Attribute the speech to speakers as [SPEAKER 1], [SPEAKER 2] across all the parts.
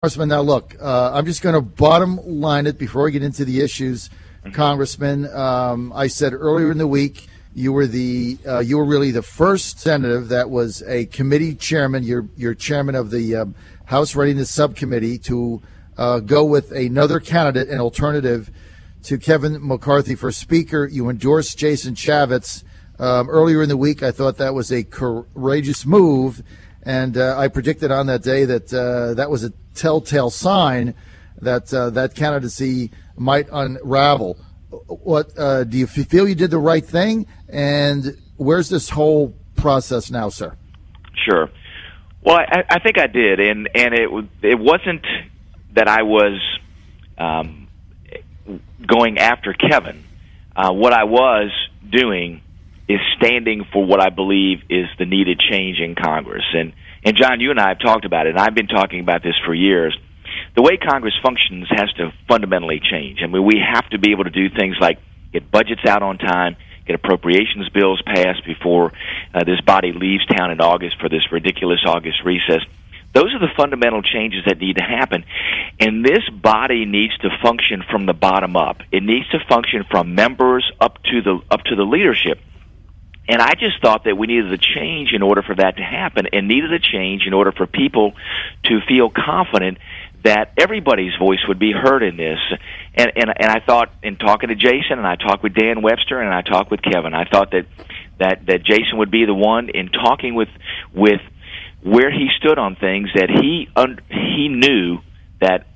[SPEAKER 1] Congressman, now look, I'm just going to bottom line it before we get into the issues, Congressman. I said earlier in the week you were really the first senator that was a committee chairman. You're chairman of the House Readiness Subcommittee to go with another candidate, an alternative to Kevin McCarthy for Speaker. You endorsed Jason Chaffetz earlier in the week. I thought that was a courageous move. And I predicted on that day that that was a telltale sign that that candidacy might unravel. What do you feel you did the right thing? And where's this whole process now, sir?
[SPEAKER 2] Sure. Well, I think I did, and it wasn't that I was going after Kevin. What I was doing is standing for what I believe is the needed change in Congress. And John, you and I have talked about it, and I've been talking about this for years. The way Congress functions has to fundamentally change. I mean, we have to be able to do things like get budgets out on time, get appropriations bills passed before this body leaves town in August for this ridiculous August recess. Those are the fundamental changes that need to happen. And this body needs to function from the bottom up. It needs to function from members up to the leadership. And I just thought that we needed a change in order for that to happen, and needed a change in order for people to feel confident that everybody's voice would be heard in this. And I thought, in talking to Jason, and I talked with Dan Webster, and I talked with Kevin, I thought that Jason would be the one, in talking with where he stood on things, that he knew that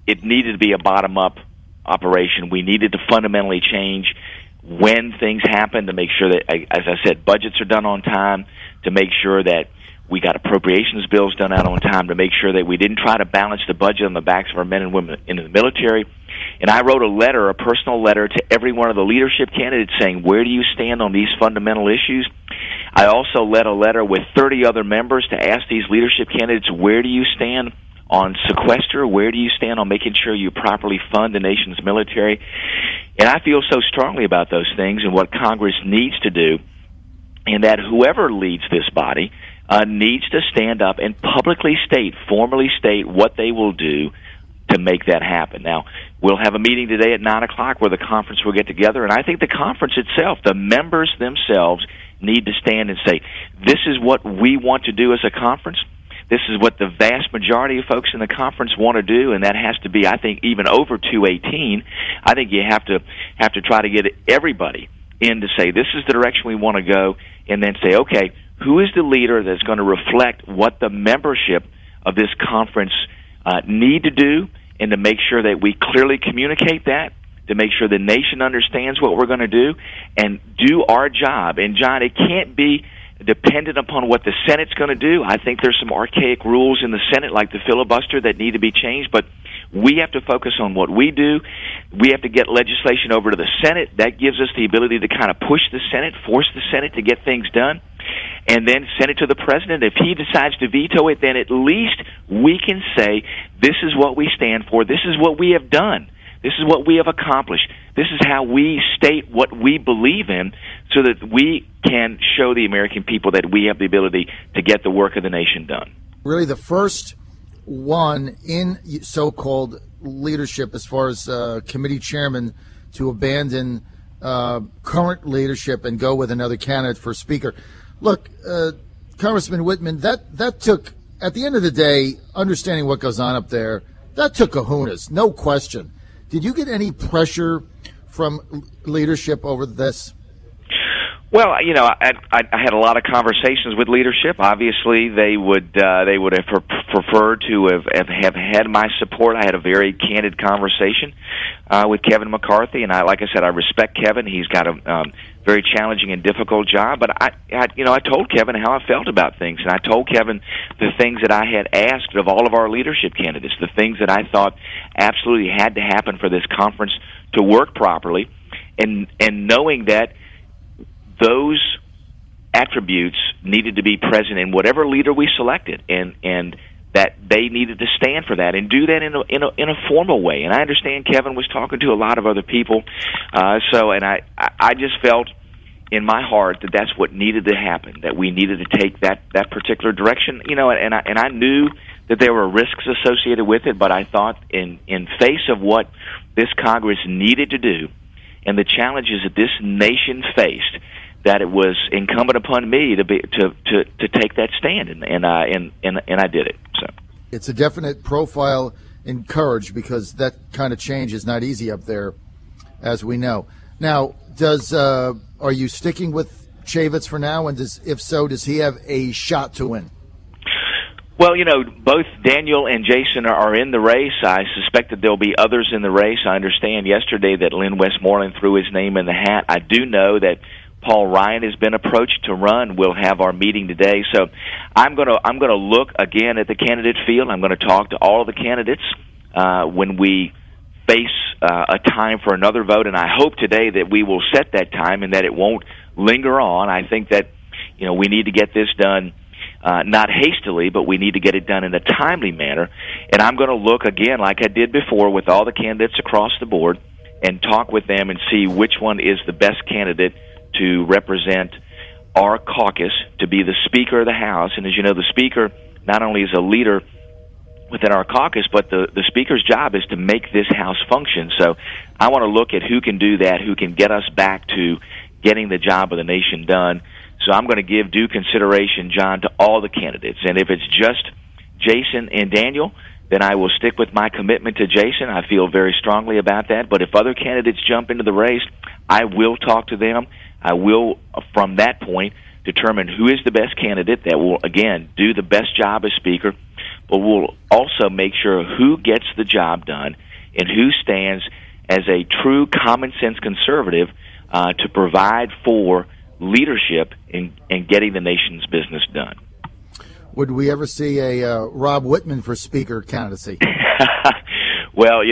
[SPEAKER 2] it needed to be a bottom-up operation. We needed to fundamentally change when things happen, to make sure that, as I said, budgets are done on time, to make sure that we got appropriations bills done out on time, to make sure that we didn't try to balance the budget on the backs of our men and women in the military. And I wrote a personal letter to every one of the leadership candidates saying, where do you stand on these fundamental issues? I also led a letter with 30 other members to ask these leadership candidates, where do you stand on sequester? Where do you stand on making sure you properly fund the nation's military? And I feel so strongly about those things and what Congress needs to do, and that whoever leads this body needs to stand up and publicly formally state what they will do to make that happen. Now, we'll have a meeting today at 9 o'clock where the conference will get together, and I think the conference itself, the members themselves, need to stand and say, this is what we want to do as a conference. This is what the vast majority of folks in the conference want to do, and that has to be, I think, even over 218. I think you have to try to get everybody in to say, this is the direction we want to go, and then say, okay, who is the leader that's going to reflect what the membership of this conference need to do, and to make sure that we clearly communicate that, to make sure the nation understands what we're going to do, and do our job. And, John, it can't be dependent upon what the Senate's going to do. I think there's some archaic rules in the Senate, like the filibuster, that need to be changed, but we have to focus on what we do. We have to get legislation over to the Senate. That gives us the ability to kind of push the Senate, force the Senate to get things done, and then send it to the President. If he decides to veto it, then at least we can say, this is what we stand for, this is what we have done, this is what we have accomplished, this is how we state what we believe in, so that we can show the American people that we have the ability to get the work of the nation done.
[SPEAKER 1] Really the first one in so-called leadership, as far as committee chairman, to abandon current leadership and go with another candidate for Speaker. Look, Congressman Wittman, that took, at the end of the day, understanding what goes on up there, that took kahunas, no question. Did you get any pressure from leadership over this?
[SPEAKER 2] Well, you know, I had a lot of conversations with leadership. Obviously, they would have preferred to have had my support. I had a very candid conversation with Kevin McCarthy, and like I said, I respect Kevin. He's got a very challenging and difficult job. But I told Kevin how I felt about things, and I told Kevin the things that I had asked of all of our leadership candidates, the things that I thought absolutely had to happen for this conference to work properly, and knowing that those attributes needed to be present in whatever leader we selected, and that they needed to stand for that and do that in a formal way. And I understand Kevin was talking to a lot of other people, and I just felt in my heart that that's what needed to happen, that we needed to take that particular direction. And I knew that there were risks associated with it, but I thought in face of what this Congress needed to do and the challenges that this nation faced, that it was incumbent upon me to take that stand, and I did it. So
[SPEAKER 1] it's a definite profile in courage, because that kind of change is not easy up there, as we know. Now, are you sticking with Chaffetz for now? And if so, does he have a shot to win?
[SPEAKER 2] Well, both Daniel and Jason are in the race. I suspect that there'll be others in the race. I understand yesterday that Lynn Westmoreland threw his name in the hat. I do know that Paul Ryan has been approached to run. We'll have our meeting today. So I'm gonna look again at the candidate field. I'm going to talk to all of the candidates when we face a time for another vote, and I hope today that we will set that time and that it won't linger on. I think that we need to get this done not hastily, but we need to get it done in a timely manner. And I'm going to look again, like I did before, with all the candidates across the board and talk with them and see which one is the best candidate to represent our caucus, to be the Speaker of the House. And as you know, the Speaker not only is a leader within our caucus, but the Speaker's job is to make this House function. So I want to look at who can do that, who can get us back to getting the job of the nation done. So I'm going to give due consideration, John, to all the candidates. And if it's just Jason and Daniel, then I will stick with my commitment to Jason. I feel very strongly about that. But if other candidates jump into the race, I will talk to them. I will, from that point, determine who is the best candidate that will, again, do the best job as Speaker, but we'll also make sure who gets the job done and who stands as a true common-sense conservative to provide for leadership in getting the nation's business done.
[SPEAKER 1] Would we ever see a Rob Wittman for Speaker candidacy?
[SPEAKER 2] Well,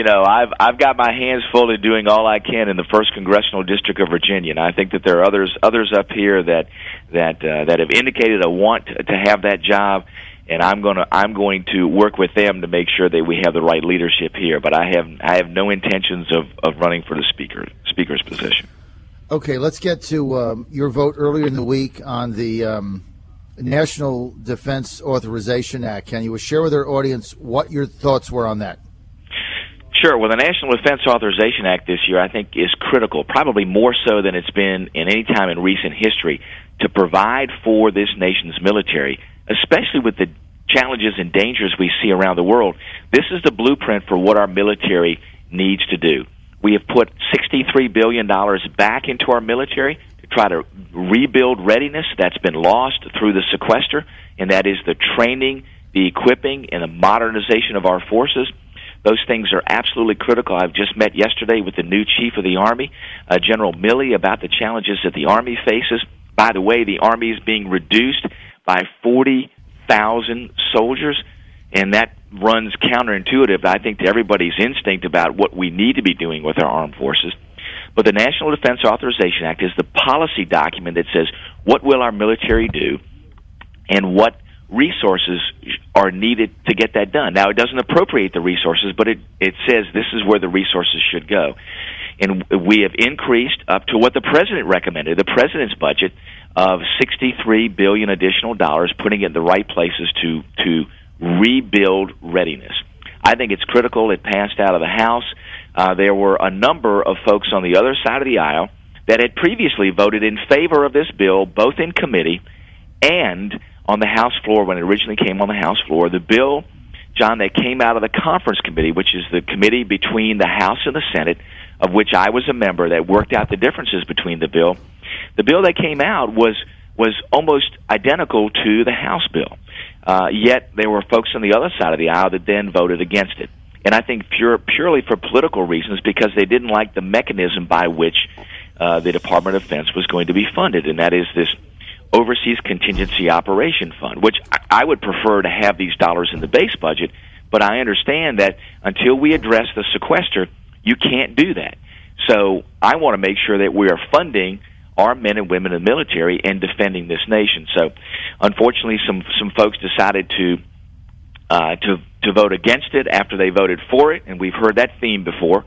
[SPEAKER 2] I've got my hands full in doing all I can in the 1st Congressional District of Virginia, and I think that there are others up here that have indicated a want to have that job, and I'm going to work with them to make sure that we have the right leadership here. But I have no intentions of running for the speaker's position.
[SPEAKER 1] Okay, let's get to your vote earlier in the week on the National Defense Authorization Act. Can you share with our audience what your thoughts were on that?
[SPEAKER 2] Sure. Well, the National Defense Authorization Act this year, I think, is critical, probably more so than it's been in any time in recent history, to provide for this nation's military, especially with the challenges and dangers we see around the world. This is the blueprint for what our military needs to do. We have put $63 billion back into our military to try to rebuild readiness that's been lost through the sequester, and that is the training, the equipping, and the modernization of our forces. Those things are absolutely critical. I've just met yesterday with the new Chief of the Army, General Milley, about the challenges that the Army faces. By the way, the Army is being reduced by 40,000 soldiers, and that runs counterintuitive, I think, to everybody's instinct about what we need to be doing with our armed forces. But the National Defense Authorization Act is the policy document that says what will our military do and what resources are needed to get that done. Now, it doesn't appropriate the resources, but it says this is where the resources should go. And we have increased up to what the President recommended, the President's budget of $63 billion additional dollars, putting it in the right places to rebuild readiness. I think it's critical. It passed out of the House. There were a number of folks on the other side of the aisle that had previously voted in favor of this bill, both in committee and on the House floor when it originally came on the House floor. The bill, John, that came out of the Conference Committee, which is the committee between the House and the Senate, of which I was a member, that worked out the differences between the bill. The bill that came out was almost identical to the House bill. Yet there were folks on the other side of the aisle that then voted against it. And I think purely for political reasons, because they didn't like the mechanism by which the Department of Defense was going to be funded, and that is this Overseas Contingency Operation Fund, which I would prefer to have these dollars in the base budget, but I understand that until we address the sequester, you can't do that. So I want to make sure that we are funding our men and women in the military and defending this nation. So unfortunately, some folks decided to vote against it after they voted for it, and we've heard that theme before.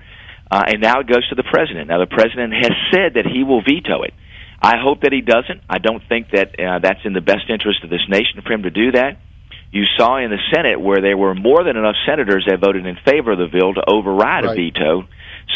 [SPEAKER 2] And now it goes to the President. Now, the President has said that he will veto it. I hope that he doesn't. I don't think that that's in the best interest of this nation for him to do that. You saw in the Senate where there were more than enough senators that voted in favor of the bill to override a veto.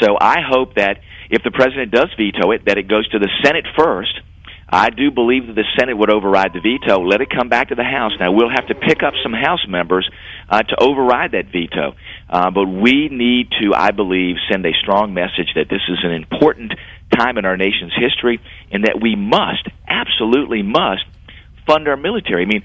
[SPEAKER 2] So I hope that if the president does veto it, that it goes to the Senate first. I do believe that the Senate would override the veto. Let it come back to the House. Now, we'll have to pick up some House members to override that veto. But we need to, I believe, send a strong message that this is an important time in our nation's history and that we must, absolutely must, fund our military. I mean,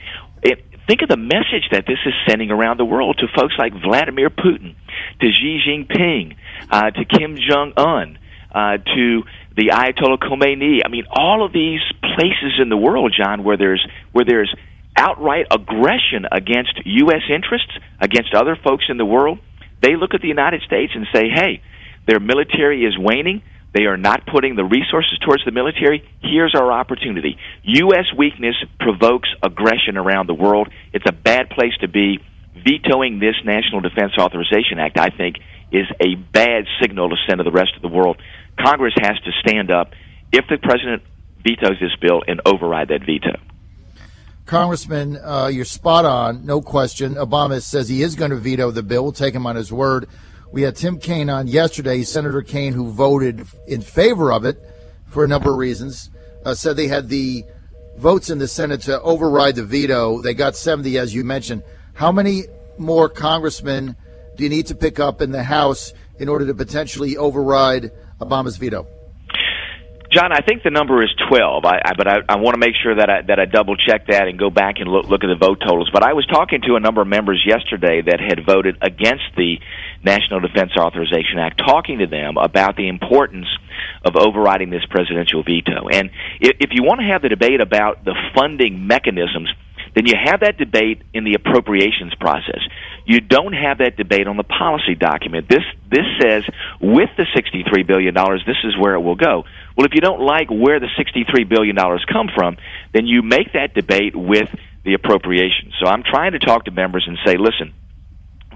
[SPEAKER 2] think of the message that this is sending around the world to folks like Vladimir Putin, to Xi Jinping, to Kim Jong-un, to the Ayatollah Khomeini. I mean, all of these places in the world, John, where there's outright aggression against U.S. interests, against other folks in the world, they look at the United States and say, hey, their military is waning. They are not putting the resources towards the military. Here's our opportunity. U.S. weakness provokes aggression around the world. It's a bad place to be. Vetoing this National Defense Authorization Act, I think, is a bad signal to send to the rest of the world. Congress has to stand up if the president vetoes this bill and override that veto.
[SPEAKER 1] Congressman, you're spot on, no question. Obama says he is going to veto the bill. We'll take him on his word. We had Tim Kaine on yesterday, Senator Kaine, who voted in favor of it for a number of reasons, said they had the votes in the Senate to override the veto. They got 70, as you mentioned. How many more congressmen do you need to pick up in the House in order to potentially override Obama's veto?
[SPEAKER 2] John, I think the number is 12, but I want to make sure that I double-check that and go back and look at the vote totals. But I was talking to a number of members yesterday that had voted against the National Defense Authorization Act, talking to them about the importance of overriding this presidential veto. And if you want to have the debate about the funding mechanisms, then you have that debate in the appropriations process. You don't have that debate on the policy document. This says, with the $63 billion, this is where it will go. Well, if you don't like where the $63 billion come from, then you make that debate with the appropriations. So I'm trying to talk to members and say, listen,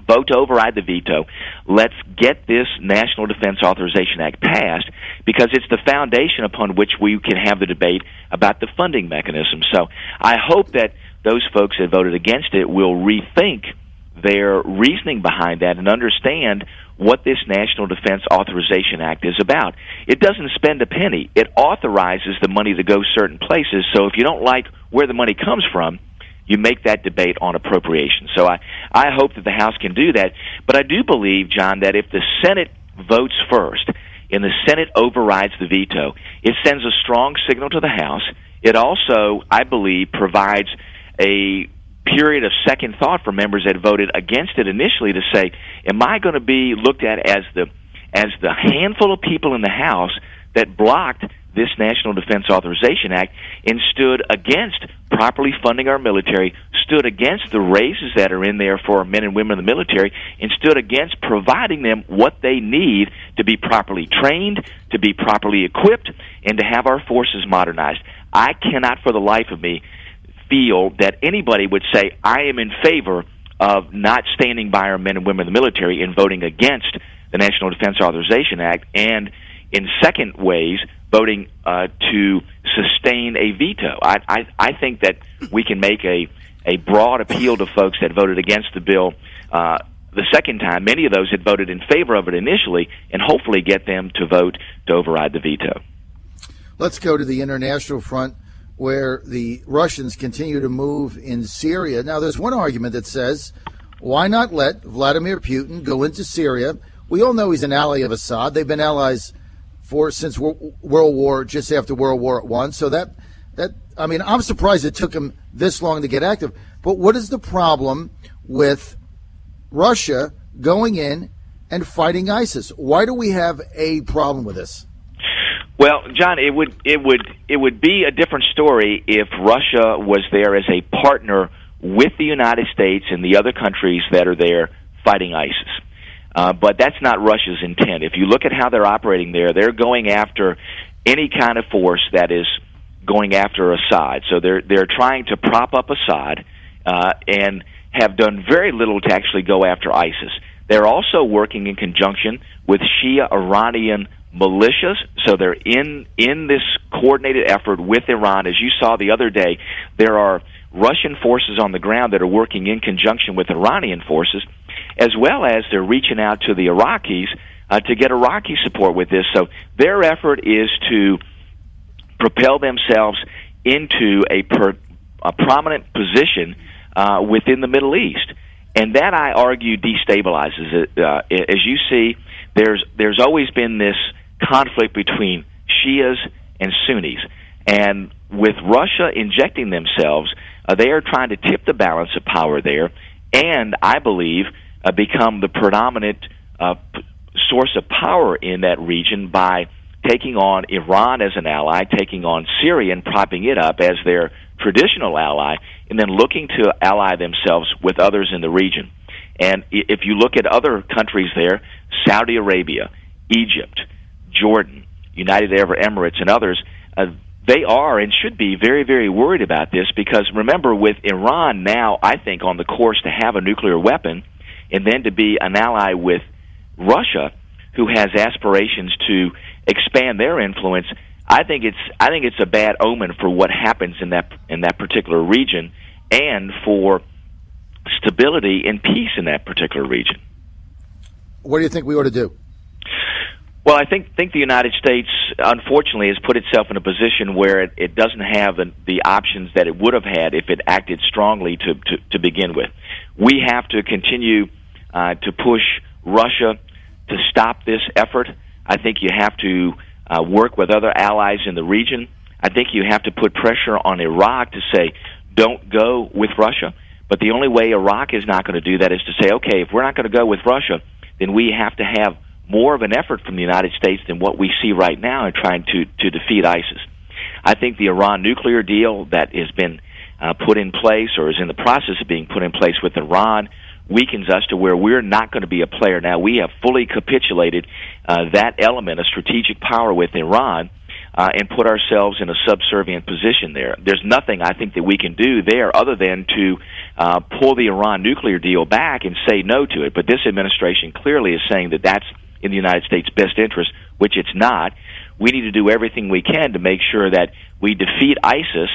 [SPEAKER 2] vote to override the veto. Let's get this National Defense Authorization Act passed because it's the foundation upon which we can have the debate about the funding mechanism. So I hope that those folks that voted against it will rethink their reasoning behind that and understand what this National Defense Authorization Act is about. It doesn't spend a penny. It authorizes the money to go certain places. So if you don't like where the money comes from, you make that debate on appropriations. So I hope that the House can do that. But I do believe, John, that if the Senate votes first and the Senate overrides the veto, it sends a strong signal to the House. It also, I believe, provides a period of second thought for members that voted against it initially to say, am I going to be looked at as the handful of people in the House that blocked this National Defense Authorization Act and stood against properly funding our military, stood against the raises that are in there for our men and women in the military, and stood against providing them what they need to be properly trained, to be properly equipped, and to have our forces modernized. I cannot for the life of me feel that anybody would say, I am in favor of not standing by our men and women in the military and voting against the National Defense Authorization Act, and in second ways, voting to sustain a veto. I think that we can make a broad appeal to folks that voted against the bill the second time. Many of those had voted in favor of it initially, and hopefully get them to vote to override the veto.
[SPEAKER 1] Let's go to the international front, where the Russians continue to move in Syria. Now, there's one argument that says, why not let Vladimir Putin go into Syria? We all know he's an ally of Assad. They've been allies since World War, just after World War I. So I'm surprised it took him this long to get active. But what is the problem with Russia going in and fighting ISIS? Why do we have a problem with this?
[SPEAKER 2] Well, John, it would be a different story if Russia was there as a partner with the United States and the other countries that are there fighting ISIS. But that's not Russia's intent. If you look at how they're operating there, they're going after any kind of force that is going after Assad. So they're trying to prop up Assad and have done very little to actually go after ISIS. They're also working in conjunction with Shia Iranian militias, so they're in this coordinated effort with Iran. As you saw the other day, there are Russian forces on the ground that are working in conjunction with Iranian forces, as well as they're reaching out to the Iraqis to get Iraqi support with this. So their effort is to propel themselves into a prominent position within the Middle East. And that, I argue, destabilizes it. As you see, there's always been this conflict between Shias and Sunnis. And with Russia injecting themselves, they are trying to tip the balance of power there and, I believe, become the predominant source of power in that region by taking on Iran as an ally, taking on Syria and propping it up as their traditional ally, and then looking to ally themselves with others in the region. And if you look at other countries there, Saudi Arabia, Egypt, Jordan, United Arab Emirates, and others, they are and should be very, very worried about this because, remember, with Iran now, I think, on the course to have a nuclear weapon and then to be an ally with Russia, who has aspirations to expand their influence, I think it's a bad omen for what happens in that particular region and for stability and peace in that particular region.
[SPEAKER 1] What do you think we ought to do?
[SPEAKER 2] Well, I think the United States, unfortunately, has put itself in a position where it doesn't have the options that it would have had if it acted strongly to begin with. We have to continue to push Russia to stop this effort. I think you have to work with other allies in the region. I think you have to put pressure on Iraq to say, don't go with Russia. But the only way Iraq is not going to do that is to say, okay, if we're not going to go with Russia, then we have to have more of an effort from the United States than what we see right now in trying to defeat ISIS. I think the Iran nuclear deal that has been put in place or is in the process of being put in place with Iran weakens us to where we're not going to be a player. Now, we have fully capitulated that element of strategic power with Iran and put ourselves in a subservient position there. There's nothing I think that we can do there other than to pull the Iran nuclear deal back and say no to it. But this administration clearly is saying that that's in the United States' best interest, which it's not. We need to do everything we can to make sure that we defeat ISIS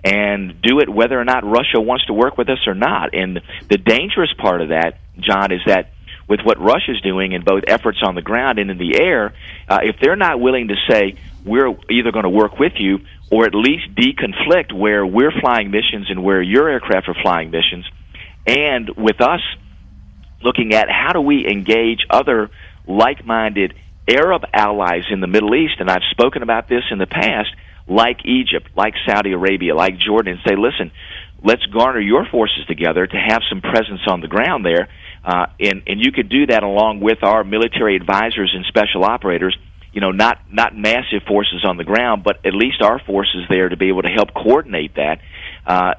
[SPEAKER 2] and do it whether or not Russia wants to work with us or not. And the dangerous part of that, John, is that with what Russia's doing in both efforts on the ground and in the air, if they're not willing to say, we're either going to work with you or at least deconflict where we're flying missions and where your aircraft are flying missions, and with us looking at how do we engage other like-minded Arab allies in the Middle East, and I've spoken about this in the past, like Egypt, like Saudi Arabia, like Jordan, and say, listen, let's garner your forces together to have some presence on the ground there, and you could do that along with our military advisors and special operators, not massive forces on the ground, but at least our forces there to be able to help coordinate that,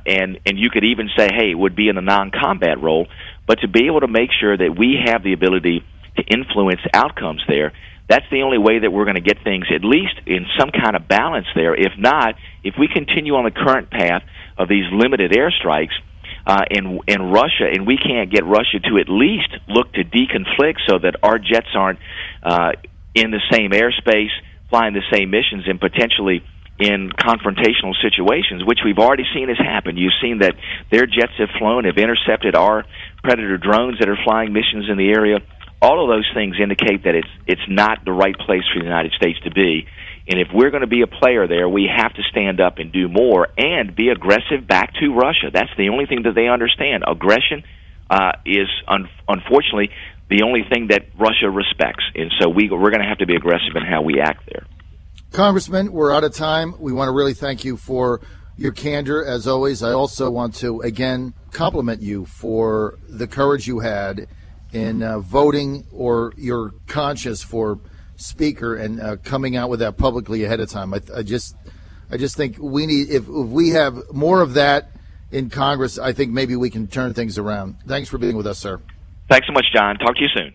[SPEAKER 2] and you could even say, hey, it would be in a non-combat role, but to be able to make sure that we have the ability to influence outcomes there. That's the only way that we're going to get things at least in some kind of balance there. If not, if we continue on the current path of these limited airstrikes in Russia, and we can't get Russia to at least look to deconflict so that our jets aren't in the same airspace, flying the same missions, and potentially in confrontational situations, which we've already seen has happened. You've seen that their jets have flown, have intercepted our Predator drones that are flying missions in the area. All of those things indicate that it's not the right place for the United States to be. And if we're going to be a player there, we have to stand up and do more and be aggressive back to Russia. That's the only thing that they understand. Aggression is, unfortunately, the only thing that Russia respects. And so we're going to have to be aggressive in how we act there.
[SPEAKER 1] Congressman, we're out of time. We want to really thank you for your candor, as always. I also want to, again, compliment you for the courage you had in voting or your conscience for Speaker and coming out with that publicly ahead of time. I just think we need, if we have more of that in Congress, I think maybe we can turn things around. Thanks for being with us, sir.
[SPEAKER 2] Thanks so much, John. Talk to you soon.